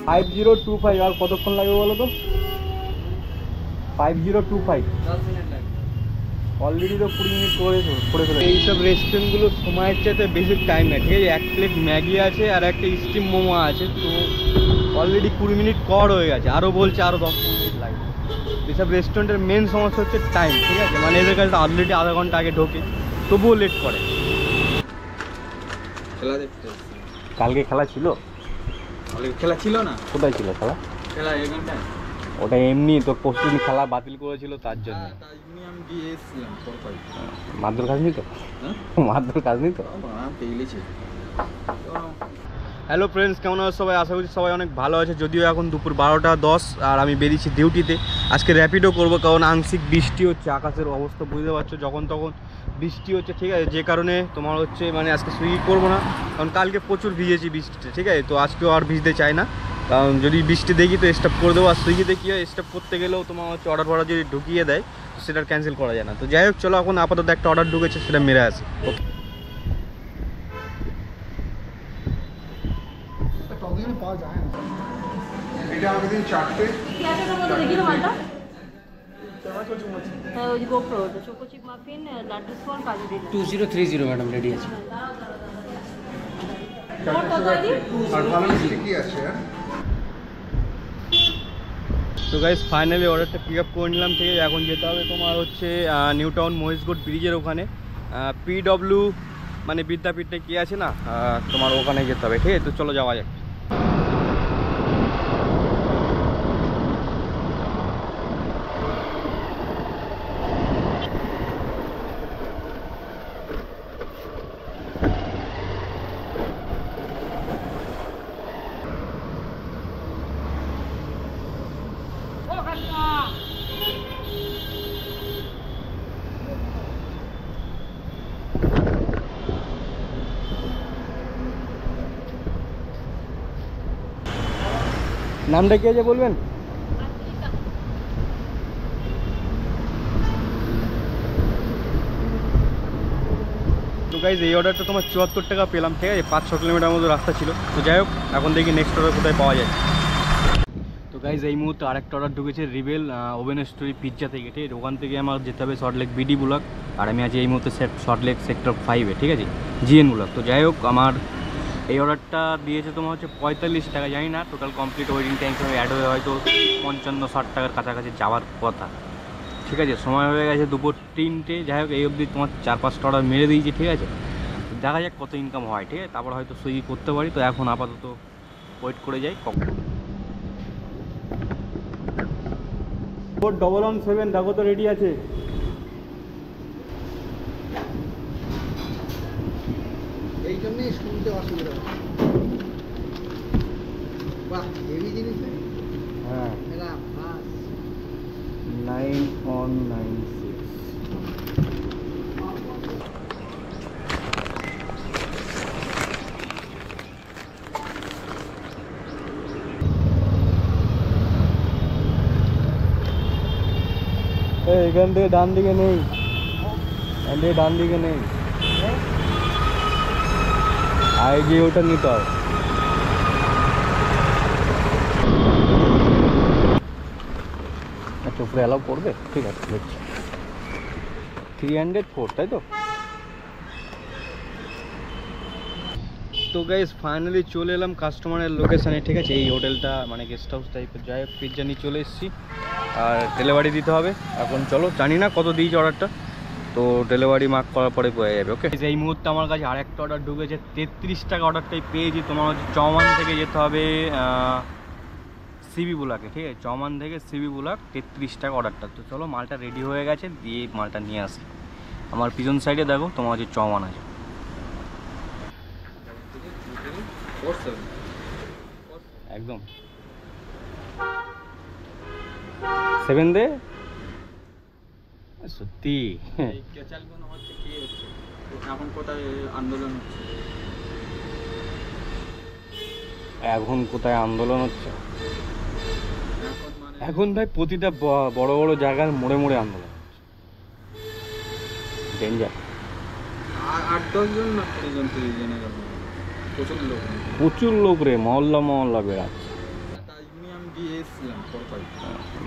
5025 আর কতক্ষণ লাগবে বলো তো? 5025 অলরেডি তো 20 মিনিট করে ফেলে। এইসব রেস্টুরেন্টগুলো সময়ের চাইতে বেশি টাইম নেয়, ঠিক আছে? এক প্লেট ম্যাগি আছে আর একটা স্টিম মোমো আছে, তো অলরেডি 20 মিনিট কর হয়ে গেছে, আরও বলছে আরও 10 মিনিট লাগবে। এইসব রেস্টুরেন্টের মেন সমস্যা হচ্ছে টাইম, ঠিক আছে? মানে এদের কাছে অলরেডি আধা ঘন্টা আগে ঢোকে, তবুও লেট করে। খেলা দেখতে কালকে খেলা ছিল? খেলা ছিল না। কোথায় ছিল খেলা? খেলা এখানটায়। ওটা এমনি তো পরশুদিন খেলা বাতিল করেছিল তার জন্য। আমি দিয়ে এসেছিলাম। মারধর খাসনি তো? মারধর খাসনি তো? হ্যালো ফ্রেন্ডস, কেমন আছে সবাই? আশা করছি সবাই অনেক ভালো আছে। যদিও এখন দুপুর 12টা 10 আর আমি বেরিয়েছি ডিউটিতে। আজকে র্যাপিডও করবো, কারণ আংশিক বৃষ্টি হচ্ছে, আকাশের অবস্থা বুঝতে পারছো, যখন তখন বৃষ্টি হচ্ছে, ঠিক আছে? যে কারণে তোমার হচ্ছে মানে আজকে সুইগি করবো না, কারণ কালকে প্রচুর ভিজেছি বৃষ্টিতে, ঠিক আছে? তো আজকেও আর ভিজতে চাই না, কারণ যদি বৃষ্টি দেখি তো স্টপ করে দেবো। আর সুইগিতে কী হয়, স্টপ করতে গেলেও তোমার হচ্ছে অর্ডার ফর্ডার যদি ঢুকিয়ে দেয় তো সেটা ক্যান্সেল করা যায় না। তো যাই হোক, চলো এখন আপাতত একটা অর্ডার ঢুকেছে, সেটা মেরে আসি। ওকে, পাওয়া যায় না এটা আমাদের দিন 4টে কি আছে তোর মধ্যে দেখি না মালটা হ্যাঁ ওই GoPro choco chip muffin laddu স্পন কাজু দিন 2030 ম্যাডাম রেডি আছে আর ভালো কি আছে তো গাইস ফাইনালি অর্ডারটা পিক আপ করে নিলাম, ঠিক আছে? এখন যেতে হবে তোমার হচ্ছে নিউ টাউন মহিষগড় ব্রিজের ওখানে, পিডব্লিউ মানে বিদ্যাপীঠে কি আছে না, তোমার ওখানে যেতে হবে, ঠিক আছে? তো চলো যাওয়া যাক। নামটা কি আছে বলবেন? তো গাইজ এই অর্ডারটা তোমার 74 টাকা পেলাম, ঠিক আছে? 5-6 কিলোমিটার মতো রাস্তা ছিল। তো যাই হোক, এখন দেখি নেক্সট অর্ডার কোথায় পাওয়া যায়। তো গাইজ এই মুহূর্তে আরেকটা অর্ডার ঢুকেছে রিবেল ওভেন স্টোরি পিৎজা থেকে, ঠিক আছে? ওখান থেকে আমার যেতে হবে সল্টলেক বিডি ব্লক, আর আমি আছি এই মুহূর্তে সল্টলেক সেক্টর 5-এ, ঠিক আছে? GN block. তো যাই হোক, আমার এই অর্ডারটা দিয়েছে তোমার হচ্ছে 45 টাকা, জানি না টোটাল কমপ্লিট ওয়েটিং টাইম সঙ্গে অ্যাড হয়ে হয়তো 55-60 টাকার কাছাকাছি যাওয়ার কথা, ঠিক আছে? সময় হয়ে গেছে দুপুর 3টে। যাই হোক, এই অবধি তোমার 4-5টা অর্ডার মেরে দিয়েছি, ঠিক আছে? দেখা যাক কত ইনকাম হয়, ঠিক আছে? তারপর হয়তো সুইগি করতে পারি। তো এখন আপাতত ওয়েট করে যাই। 4117 দেখো তো রেডি আছে? এই জন্যই শুনতে অসুবিধা হয়। বাহ হেভি জিনিস হ্যাঁ, মেরা বাস 9196। এখান থেকে ডান দিকে নেই, এখান থেকে ডান দিকে নেই, আই যে ওটা নিতে হবে। আচ্ছা, উপরে অ্যালাউ করবে? ঠিক আছে, দেখছি 304, তাই তো? তো গাইস ফাইনালি চলে এলাম কাস্টমারের লোকেশানে, ঠিক আছে? এই হোটেলটা মানে গেস্ট হাউস টাইপের। যাই হোক, পিৎজা নিয়ে চলে এসেছি, আর ডেলিভারি দিতে হবে এখন। চলো, জানি না কত দিয়েছি অর্ডারটা, তো ডেলিভারি মার্ক করার পরে পেয়ে যাবে। ওকে, এই মুহূর্তে আমার কাছে আরেকটা অর্ডার ঢুকেছে, 33 টাকা অর্ডারটাই পেয়েছি। তোমার হচ্ছে চৌমান থেকে যেতে হবে সিবি ব্লকে, ঠিক আছে? চৌমান থেকে সিবি ব্লক, 33 টাকা অর্ডারটা। তো চলো, মালটা রেডি হয়ে গেছে, দিয়ে মালটা নিয়ে আসি। আমার পিছন সাইডে দেখো তোমার হচ্ছে চৌমান আছে একদম 7 দে। সত্যি এখন কোথায় আন্দোলন হচ্ছে? এখন কোথায় আন্দোলন হচ্ছে? এখন ভাই প্রতিটা বড় বড় জায়গার মোড়ে মোড়ে আন্দোলন হচ্ছে। ডেঞ্জার। 8-10 জন না 30 জন জেনে গেল। প্রচুর লোক রে, মহল্লা মহল্লা বেড়াচ্ছে। এসেছিলাম 4-5।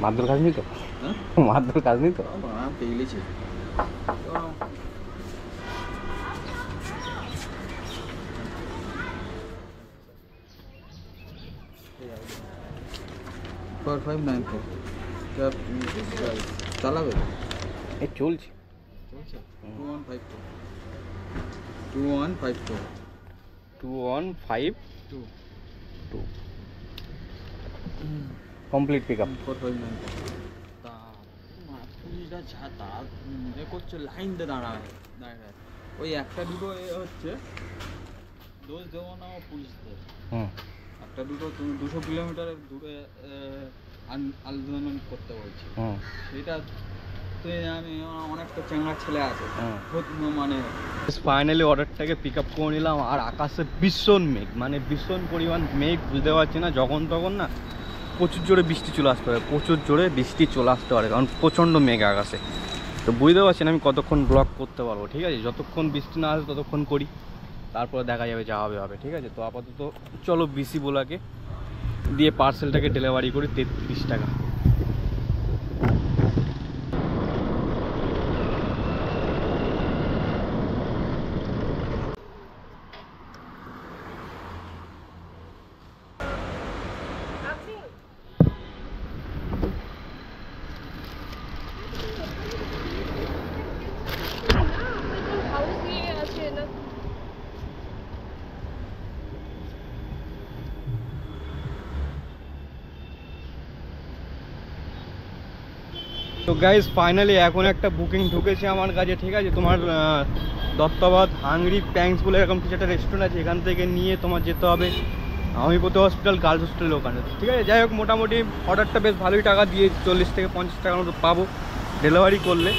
মারধর কাজ নি তো? হ্যাঁ মারধর কাজ নি তো? পেয়ে গেছি। 4594 চালাবে এই চলছে। চলছে 2152 2152 2152 2 কমপ্লিট পিক আপ। 4594 তা পুলিশরা যা তার করছে লাইন দিয়ে দাঁড়ায়। ওই একটা দুটো হচ্ছে দোষ দেবো না পুলিশদের। হুম। একটা দুটো তুমি 200 কিলোমিটার দূরে আন্দোলন করতে বলছি, সেটা তো আমি অনেকটা চেঙ্গা ছেলে আছে মানে। ফাইনালি অর্ডারটাকে পিক আপ করে নিলাম, আর আকাশে ভীষণ মেঘ, মানে ভীষণ পরিমাণ মেঘ, বুঝতে পারছি না যখন তখন না প্রচুর জোরে বৃষ্টি চলে আসতে পারে, প্রচুর জোরে বৃষ্টি চলে আসতে পারে, কারণ প্রচণ্ড মেঘ আকাশে। তো বুঝতে পারছি না আমি কতক্ষণ ব্লগ করতে পারবো, ঠিক আছে? যতক্ষণ বৃষ্টি না আসে ততক্ষণ করি, তারপরে দেখা যাবে যা হবে হবে, ঠিক আছে? তো আপাতত চলো বিসি বোলাকে দিয়ে পার্সেলটাকে ডেলিভারি করি 33 টাকা। তো গাইজ ফাইনালি এখন একটা বুকিং ঢুকেছে আমার কাছে, ঠিক আছে? তোমার দত্তাবাদ হাংরি প্যাংস বলে এরকম কিছু একটা রেস্টুরেন্ট আছে, এখান থেকে নিয়ে তোমার যেতে হবে আমিপতি হসপিটাল, গার্লস হোস্টেলের ওখানে, ঠিক আছে? যাই হোক, মোটামুটি অর্ডারটা বেশ ভালোই টাকা দিয়ে 40 থেকে 50 টাকার মতো পাবো ডেলিভারি করলে।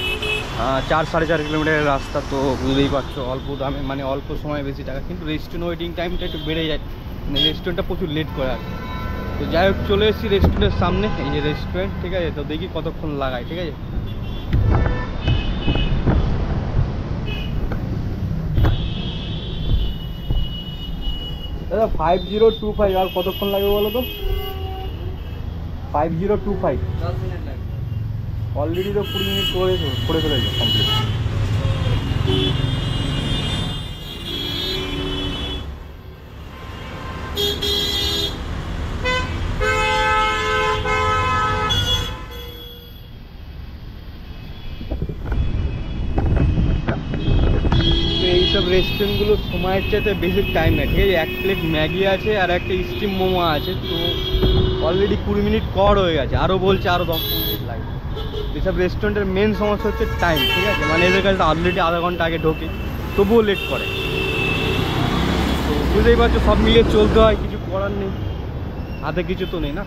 4-4.5 কিলোমিটারের রাস্তা, তো বুঝতেই পারছো অল্প দামে, মানে অল্প সময়ে বেশি টাকা, কিন্তু রেস্টুরেন্ট ওয়েটিং টাইমটা একটু বেড়ে যায়, মানে রেস্টুরেন্টটা প্রচুর লেট করে আসে। তো যাই হোক, চলে এসেছি রেস্টুরেন্টের সামনে, এই যে রেস্টুরেন্ট, ঠিক আছে? তো দেখি কতক্ষণ লাগায়, ঠিক আছে? দাদা 5025, আর কতক্ষণ লাগবে বলো তো? 5025 10 মিনিট লাগবে। অলরেডি তো 20 মিনিট করে ফেলেছে কমপ্লিট। এইসব রেস্টুরেন্টগুলো সময়ের চাইতে বেশি টাইম নেয়, ঠিক আছে? 1 প্লেট ম্যাগি আছে আর একটা স্টিম মোমো আছে, তো অলরেডি 20 মিনিট কর হয়ে গেছে, আরও বলছে আরও 10 মিনিট লাগবে। এইসব রেস্টুরেন্টের মেন সমস্যা হচ্ছে টাইম, ঠিক আছে? মানে এদের কাছে অলরেডি আধা ঘন্টা আগে ঢোকে, তবুও লেট করে। তো বুঝতেই পারছো, সব মিলিয়ে চলতে হয়, কিছু করার নেই, হাতে কিছু তো নেই না।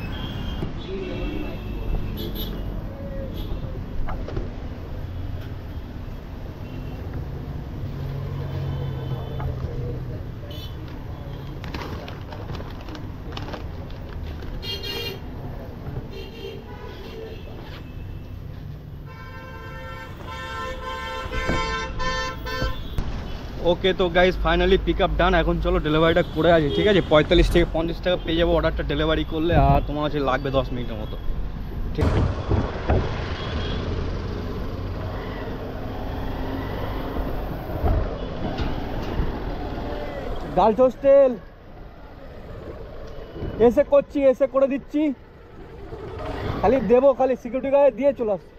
ওকে, তো গাইজ ফাইনালি পিক আপ ডান। এখন চলো ডেলিভারিটা করে আছে, ঠিক আছে? 45 থেকে 50 টাকা পেয়ে যাবো অর্ডারটা ডেলিভারি করলে, আর তোমার কাছে লাগবে 10 মিনিটের মতো, ঠিক আছে? গার্লস হোস্টেল এসে করছি, এসে করে দিচ্ছি, খালি দেবো, খালি সিকিউরিটি গার্ড দিয়ে চলে আসছি।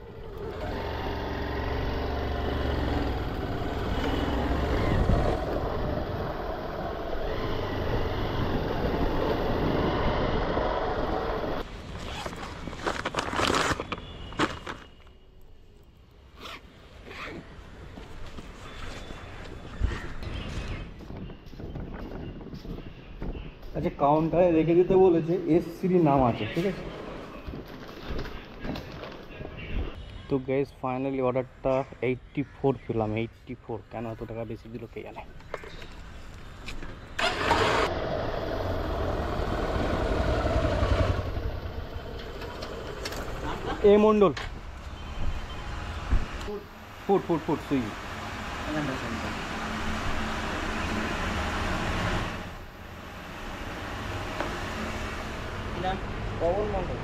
আচ্ছা, কাউন্টারে রেখে দিতে বলেছে, S3 নাম আছে, ঠিক আছে? তো গ্যাস ফাইনালি অর্ডারটা 84 পেলাম। 84, কেন এত টাকা বেশি দিল কে জানে। এ মন্ডল ফুড সুইগি। পবন মন্ডল।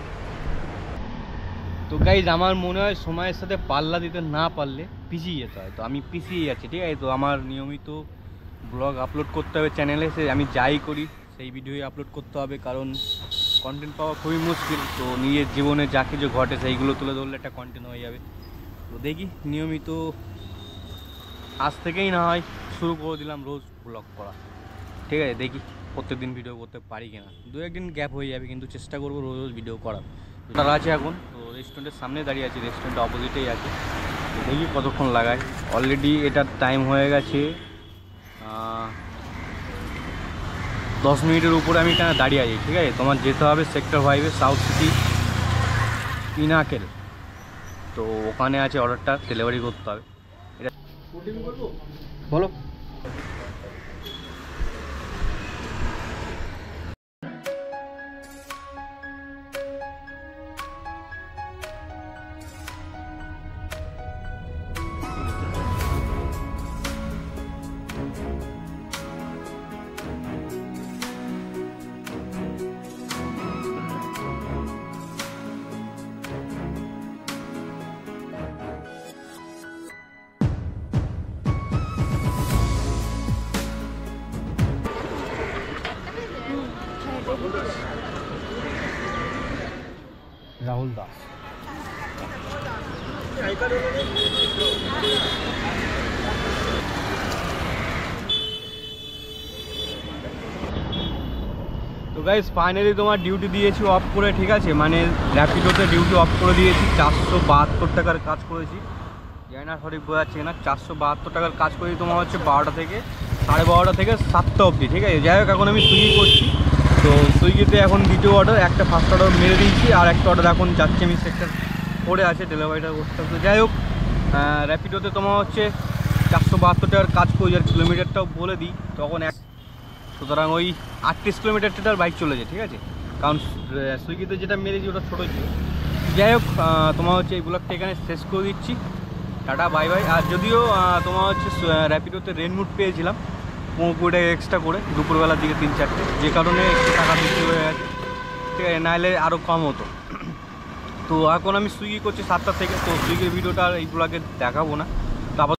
তো গাইজ আমার মনে হয় সময়ের সাথে পাল্লা দিতে না পারলে পিছিয়ে যেতে হয়, তো আমি পিছিয়ে যাচ্ছি, ঠিক আছে। তো আমার নিয়মিত ব্লগ আপলোড করতে হবে চ্যানেলে, সে আমি যাই করি সেই ভিডিওই আপলোড করতে হবে, কারণ কন্টেন্ট পাওয়া খুবই মুশকিল। তো নিজের জীবনে যা কিছু ঘটে সেইগুলো তুলে ধরলে একটা কন্টেন্ট হয়ে যাবে। তো দেখি নিয়মিত আজ থেকেই না হয় শুরু করে দিলাম রোজ ব্লগ করা, ঠিক আছে। দেখি প্রত্যেকদিন ভিডিও করতে পারি কিনা, দু একদিন গ্যাপ হয়ে যাবে, কিন্তু চেষ্টা করবো রোজ রোজ ভিডিও করার। তারা আছে এখন, তো রেস্টুরেন্টের সামনে দাঁড়িয়ে আছি, রেস্টুরেন্টের অপোজিটেই আছে। তো দেখি কতক্ষণ লাগায়। অলরেডি এটার টাইম হয়ে গেছে 10 মিনিটের উপরে আমি এখানে দাঁড়িয়ে আছি, ঠিক আছে। তোমার যেতে হবে সেক্টর 5-এ সাউথ সিটি পিনাকেল, তো ওখানে আছে অর্ডারটা ডেলিভারি করতে হবে। এটা বলো। রাহুল দাস। তো গাইস ফাইনালি তোমার ডিউটি দিয়েছি অফ করে, ঠিক আছে। মানে র্যাপিডোতে ডিউটি অফ করে দিয়েছি। 472 টাকার কাজ করেছি, জানি না সঠিক বোঝাচ্ছি না। 472 টাকার কাজ করেছি তোমার হচ্ছে 12টা থেকে 12:30 থেকে 7টা অবধি, ঠিক আছে। যাই হোক এখন আমি সুইগি করছি, তো সুইগিতে এখন দ্বিতীয় অর্ডার, একটা ফার্স্ট অর্ডার মেরে দিয়েছি, আর একটা অর্ডার এখন যাচ্ছে, আমি সেক্টর 4-এ আছে ডেলিভারিটা করতে। তো যাই হোক র্যাপিডোতে তোমার হচ্ছে 472 টাকার কাজ করি, আর কিলোমিটারটাও বলে দিই তখন সুতরাং ওই 38 কিলোমিটার বাইক চলে যায়, ঠিক আছে। কারণ সুইগিতে যেটা মেরেছি ওটা ছোটো ছিল। যাই হোক তোমার হচ্ছে এই ব্লগটা এখানে শেষ করে দিচ্ছি। Tata bye bye. আর যদিও তোমার হচ্ছে র্যাপিডোতে রেনমুড পেয়েছিলাম 15 টাকা এক্সট্রা করে দুপুরবেলার দিকে 3-4টে, যে কারণে একটু টাকা বেশি হয়ে গেছে, ঠিক আছে। নাহলে আরও কম হতো। তো এখন আমি সুইগি করছি 7টা থেকে, তো সুইগির ভিডিওটা এই ব্লগে দেখাবো না।